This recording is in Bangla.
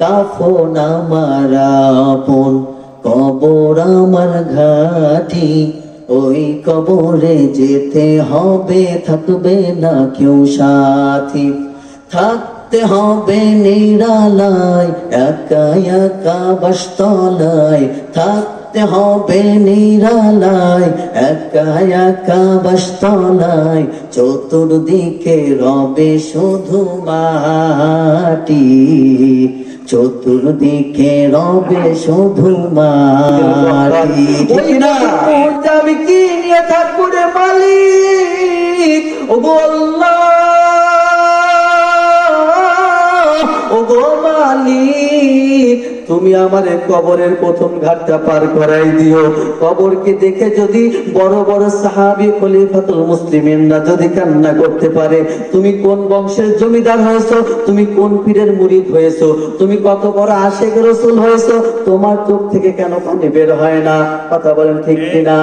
কাফন আমার আপন, কবর আমার ঘাটি, ওই কবরে যেতে হবে, থাকবে না কেউ সাথী। থাকতে হবে নিরালায়, একা একা বাসতলায়, থাকতে হবে নিরালায়, একা একা বাসতলায়, চতুর্দিকে রবে শুধু মাটি, চতুর্দিকে রবে শুধু মাটি। আমি কি নিয়ে থাকবো রে মালিক, ওগো আল্লাহ, ওগো মালিক, তুমি আমারে কবরের প্রথম ঘাটটা পার করাই দিও। কবরকে দেখে যদি বড় বড় সাহাবী খলিফাতুল মুসলিমিনরা যদি কান্না করতে পারে, তুমি কোন বংশের জমিদার হয়েছো, তুমি কোন পীরের মুরিদ হয়েছো, তুমি কত বড় আশিক রাসূল হয়েছো, তোমার চোখ থেকে কেন পানি বের হয় না? কথা বলেন ঠিক কিনা?